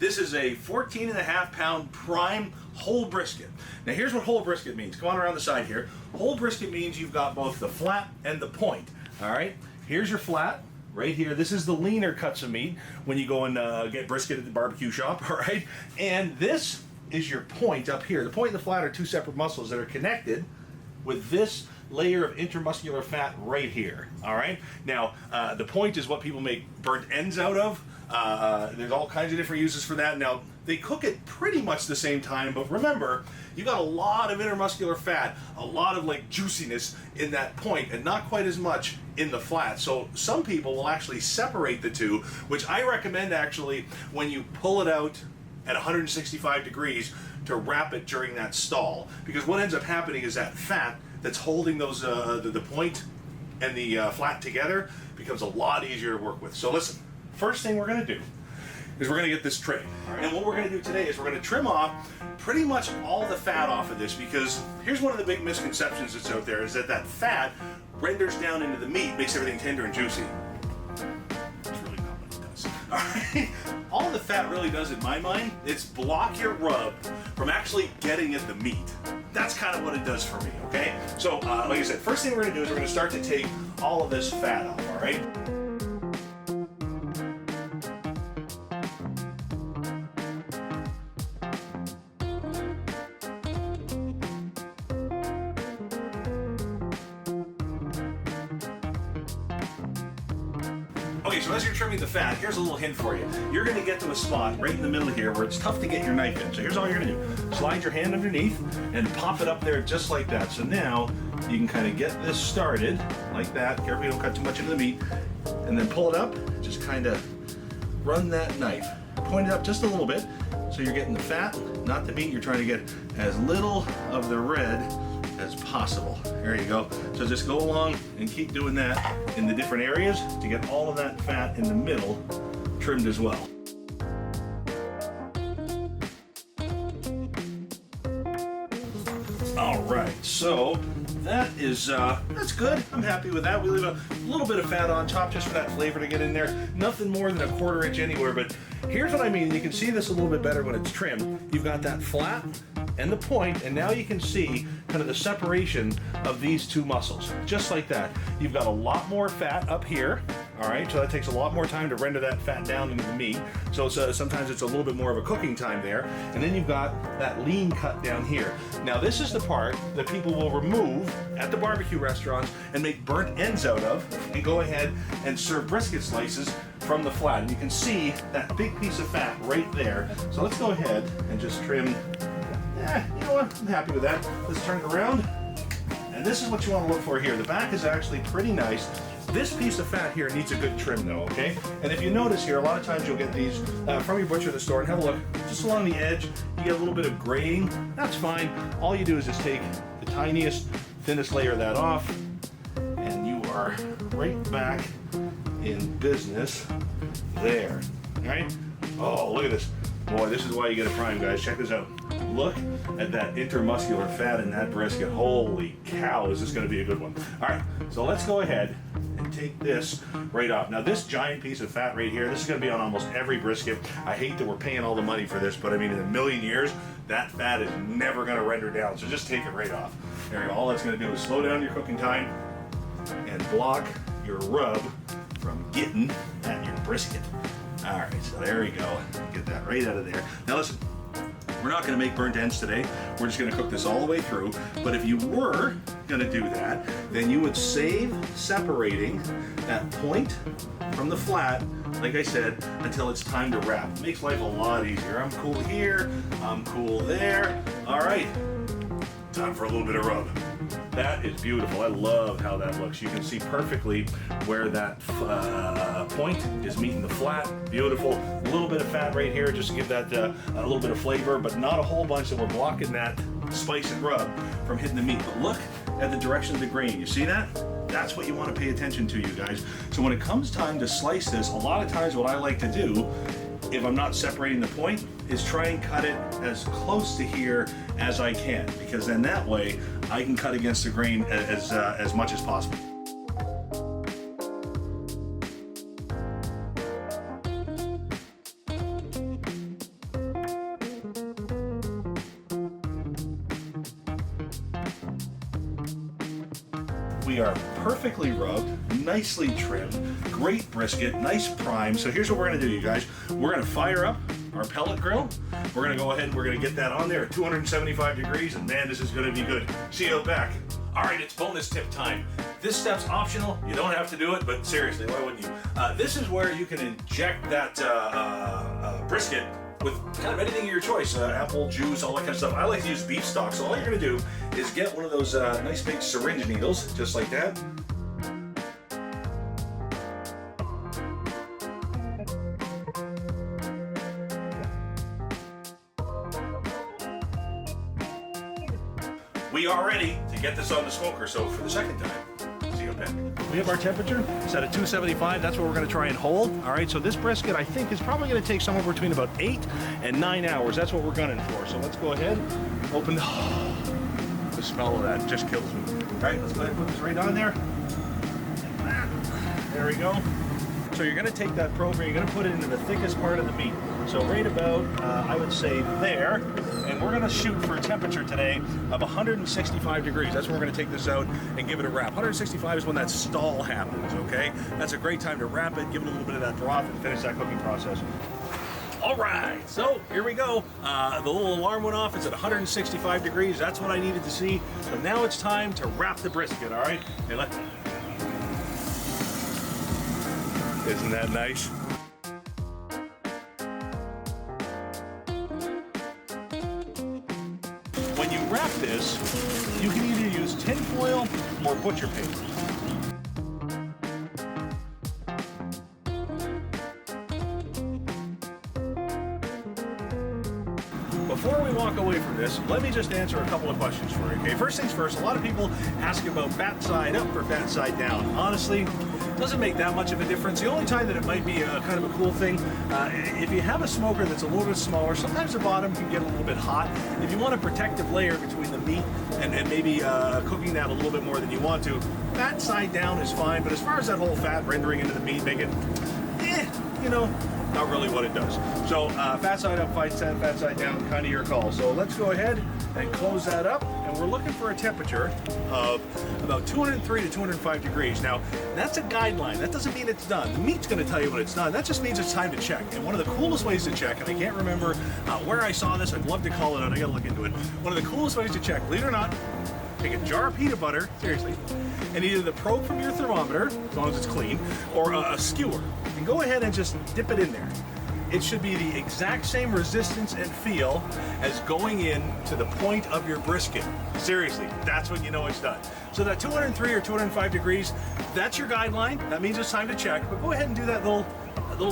This is a 14.5-pound prime whole brisket. Now here's what whole brisket means. Come on around the side here. Whole brisket means you've got both the flat and the point. All right, here's your flat. Right here, this is the leaner cuts of meat when you go and get brisket at the barbecue shop, all right? And this is your point up here. The point and the flat are two separate muscles that are connected with this layer of intermuscular fat right here, all right? Now, the point is what people make burnt ends out of. There's all kinds of different uses for that. Now, they cook it pretty much the same time, but remember, you got a lot of intermuscular fat, a lot of like juiciness in that point, and not quite as much in the flat. So some people will actually separate the two, which I recommend actually when you pull it out at 165 degrees to wrap it during that stall. Because what ends up happening is that fat that's holding those the point and the flat together becomes a lot easier to work with. So listen, first thing we're gonna do is we're gonna get this trim. And what we're gonna do today is we're gonna trim off pretty much all the fat off of this, because here's one of the big misconceptions that's out there, is that that fat renders down into the meat, makes everything tender and juicy. That's really not what it does. All right? All the fat really does, in my mind, it's block your rub from actually getting at the meat. That's kind of what it does for me, okay? So, like I said, first thing we're gonna do is we're gonna start to take all of this fat off, all right? Okay, so as you're trimming the fat, here's a little hint for you. You're gonna get to a spot right in the middle here where it's tough to get your knife in. So here's all you're gonna do. Slide your hand underneath and pop it up there just like that. So now you can kind of get this started like that. Careful you don't cut too much into the meat. And then pull it up, just kind of run that knife. Point it up just a little bit so you're getting the fat, not the meat. You're trying to get as little of the red as possible. There you go. So just go along and keep doing that in the different areas to get all of that fat in the middle trimmed as well. All right, so that is that's good. I'm happy with that. We leave a little bit of fat on top just for that flavor to get in there. Nothing more than a 1/4 inch anywhere, but here's what I mean. You can see this a little bit better when it's trimmed. You've got that flat and the point, and now you can see kind of the separation of these two muscles, just like that. You've got a lot more fat up here, all right, so that takes a lot more time to render that fat down into the meat, so sometimes it's a little bit more of a cooking time there, and then you've got that lean cut down here. Now this is the part that people will remove at the barbecue restaurants and make burnt ends out of, and go ahead and serve brisket slices from the flat, and you can see that big piece of fat right there. So let's go ahead and just trim. You know what, I'm happy with that. Let's turn it around. And this is what you want to look for here. The back is actually pretty nice. This piece of fat here needs a good trim though, okay? And if you notice here, a lot of times you'll get these from your butcher at the store, and have a look, just along the edge, you get a little bit of graying. That's fine. All you do is just take the tiniest, thinnest layer of that off, and you are right back in business there, all right? Oh, look at this. Boy, this is why you get a prime, guys. Check this out. Look at that intermuscular fat in that brisket. Holy cow, is this going to be a good one. All right, so let's go ahead and take this right off. Now this giant piece of fat right here, this is going to be on almost every brisket. I hate that we're paying all the money for this, but I mean, in a million years, that fat is never going to render down, so just take it right off. There you go. All that's going to do is slow down your cooking time and block your rub from getting at your brisket. All right, so there we go. Get that right out of there. Now listen, we're not going to make burnt ends today. We're just going to cook this all the way through. But if you were going to do that, then you would save separating that point from the flat, like I said, until it's time to wrap. It makes life a lot easier. I'm cool here, I'm cool there. All right, time for a little bit of rub. That is beautiful. I love how that looks. You can see perfectly where that point is meeting the flat. Beautiful. A little bit of fat right here just to give that a little bit of flavor, but not a whole bunch, so we're blocking that spice and rub from hitting the meat. But look at the direction of the grain. You see that? That's what you want to pay attention to, you guys. So when it comes time to slice this, a lot of times what I like to do, if I'm not separating the point, is try and cut it as close to here as I can, because then that way I can cut against the grain as much as possible. We are perfectly rubbed, nicely trimmed, great brisket, nice prime. So here's what we're gonna do, you guys. We're gonna fire up our pellet grill. We're gonna go ahead and we're gonna get that on there at 275 degrees, and man, this is gonna be good. See you out back. All right, it's bonus tip time. This step's optional. You don't have to do it, but seriously, why wouldn't you? This is where you can inject that brisket with kind of anything of your choice, apple juice, all that kind of stuff. I like to use beef stock, so all you're gonna do is get one of those nice big syringe needles, just like that. We are ready to get this on the smoker, so for the second time, see you back. We have our temperature set at 275. That's what we're going to try and hold. All right, so this brisket, I think, is probably going to take somewhere between about 8 and 9 hours. That's what we're gunning for. So let's go ahead, open the smell of that just kills me. All right, let's go ahead and put this right on there. There we go. So you're going to take that probe and you're going to put it into the thickest part of the meat. So right about, I would say there, and we're going to shoot for a temperature today of 165 degrees. That's when we're going to take this out and give it a wrap. 165 is when that stall happens, okay? That's a great time to wrap it, give it a little bit of that broth, and finish that cooking process. All right, so here we go. The little alarm went off. It's at 165 degrees. That's what I needed to see. So now it's time to wrap the brisket, all right? And isn't that nice? When you wrap this, you can either use tin foil or butcher paper. Before we walk away from this, let me just answer a couple of questions for you, okay? First things first, a lot of people ask about fat side up or fat side down. Honestly, doesn't make that much of a difference. The only time that it might be kind of a cool thing, if you have a smoker that's a little bit smaller, sometimes the bottom can get a little bit hot. If you want a protective layer between the meat and maybe cooking that a little bit more than you want to, fat side down is fine, but as far as that whole fat rendering into the meat, make it, you know, not really what it does. So fat side up, fat side down, kind of your call. So let's go ahead and close that up, and we're looking for a temperature of about 203 to 205 degrees. Now, that's a guideline. That doesn't mean it's done. The meat's gonna tell you when it's done. That just means it's time to check. And one of the coolest ways to check, and I can't remember where I saw this, I'd love to call it out, I gotta look into it. One of the coolest ways to check, believe it or not, take a jar of peanut butter, seriously, and either the probe from your thermometer, as long as it's clean, or a skewer, and go ahead and just dip it in there. It should be the exact same resistance and feel as going in to the point of your brisket. Seriously, that's when you know it's done. So that 203 or 205 degrees, that's your guideline. That means it's time to check, but go ahead and do that little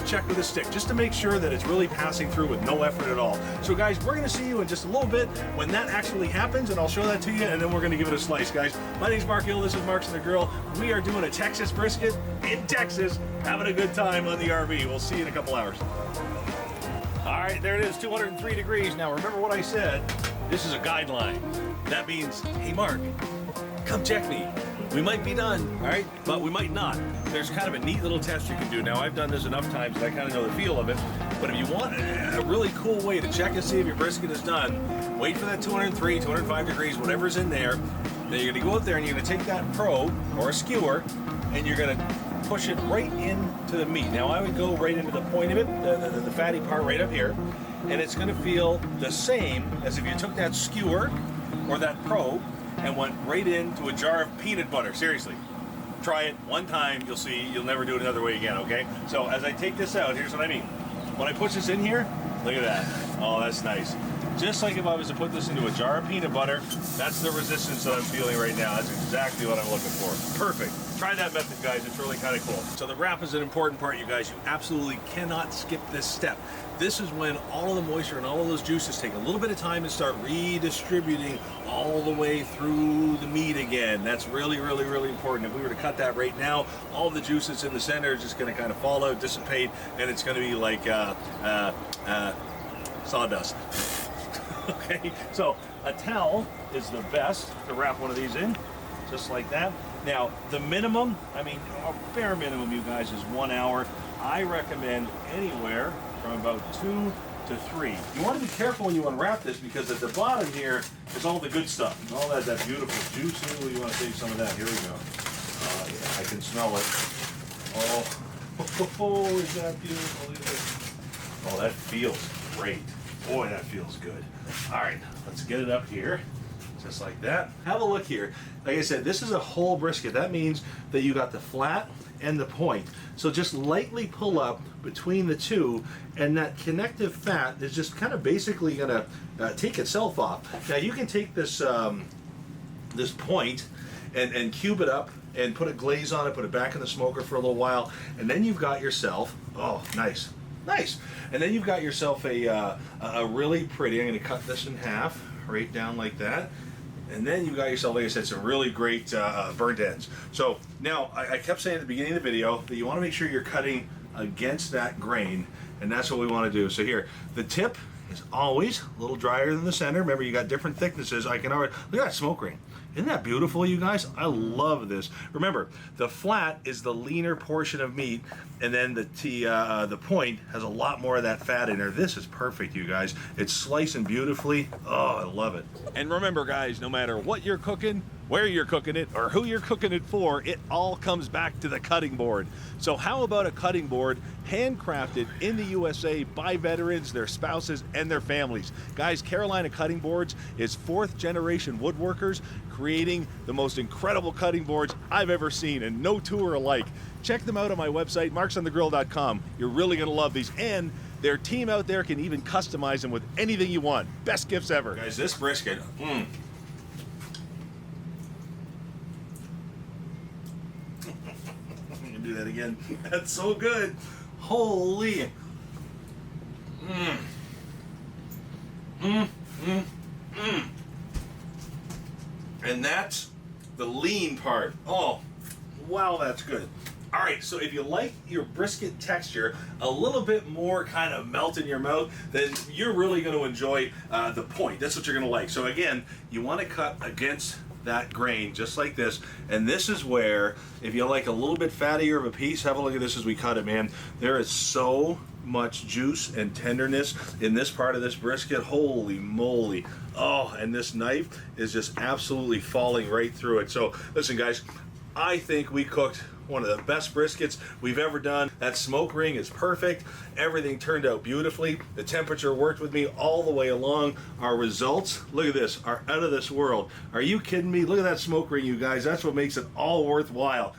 check with a stick just to make sure that it's really passing through with no effort at all. So guys, we're gonna see you in just a little bit when that actually happens, and I'll show that to you, and then we're gonna give it a slice, guys. My name's Marc Gill, this is Marc's and the Grill. We are doing a Texas brisket in Texas, having a good time on the RV. We'll see you in a couple hours. All right, there it is, 203 degrees. Now remember what I said, this is a guideline. That means, hey Marc, come check me. We might be done, all right? But we might not. There's kind of a neat little test you can do. Now, I've done this enough times that I kind of know the feel of it. But if you want a really cool way to check and see if your brisket is done, wait for that 203, 205 degrees, whatever's in there. Then you're gonna go out there and you're gonna take that probe or a skewer and you're gonna push it right into the meat. Now, I would go right into the point of it, the fatty part right up here, and it's gonna feel the same as if you took that skewer or that probe and went right into a jar of peanut butter. Seriously, try it one time, you'll see, you'll never do it another way again, okay? So as I take this out, here's what I mean. When I push this in here, look at that. Oh, that's nice. Just like if I was to put this into a jar of peanut butter, that's the resistance that I'm feeling right now. That's exactly what I'm looking for. Perfect. Try that method, guys. It's really kind of cool. So the wrap is an important part, you guys. You absolutely cannot skip this step. This is when all of the moisture and all of those juices take a little bit of time and start redistributing all the way through the meat again. That's really, really, really important. If we were to cut that right now, all of the juices in the center are just going to kind of fall out, dissipate, and it's going to be like sawdust. Okay, so a towel is the best to wrap one of these in, just like that. Now, the minimum, I mean, a bare minimum, you guys, is 1 hour. I recommend anywhere from about 2 to 3. You want to be careful when you unwrap this because at the bottom here is all the good stuff. All that beautiful juice. Ooh, you want to save some of that. Here we go. Yeah, I can smell it. Oh, is that beautiful? Look at this. Oh, that feels great. Boy, that feels good. All right, let's get it up here. Just like that. Have a look here. Like I said, this is a whole brisket. That means that you got the flat and the point. So just lightly pull up between the two, and that connective fat is just kind of basically gonna take itself off. Now you can take this this point and cube it up and put a glaze on it, put it back in the smoker for a little while, and then you've got yourself, oh, nice. And then you've got yourself a really pretty, I'm gonna cut this in half, right down like that. And then you got yourself, like I said, some really great burnt ends. So now, I kept saying at the beginning of the video that you want to make sure you're cutting against that grain, and that's what we want to do. So here, the tip is always a little drier than the center. Remember, you got different thicknesses. I can already, look at that smoke ring. Isn't that beautiful, you guys? I love this. Remember, the flat is the leaner portion of meat, and then the point has a lot more of that fat in there. This is perfect, you guys. It's slicing beautifully. Oh, I love it. And remember, guys, no matter what you're cooking, where you're cooking it, or who you're cooking it for, it all comes back to the cutting board. So how about a cutting board handcrafted in the USA by veterans, their spouses, and their families? Guys, Carolina Cutting Boards is 4th generation woodworkers creating the most incredible cutting boards I've ever seen, and no two are alike. Check them out on my website, marksonthegrill.com. You're really gonna love these, and their team out there can even customize them with anything you want. Best gifts ever. Guys, this brisket, I'm gonna do that again. That's so good. Holy. And that's the lean part. Oh, wow, that's good. All right, so if you like your brisket texture a little bit more kind of melt in your mouth, then you're really going to enjoy the point. That's what you're going to like. So again, you want to cut against that grain just like this, and this is where, if you like a little bit fattier of a piece, have a look at this as we cut it, man. There is so much juice and tenderness in this part of this brisket. Holy moly. Oh, and this knife is just absolutely falling right through it. So listen, guys, I think we cooked one of the best briskets we've ever done. That smoke ring is perfect. Everything turned out beautifully. The temperature worked with me all the way along. Our results, look at this, are out of this world. Are you kidding me? Look at that smoke ring, you guys. That's what makes it all worthwhile.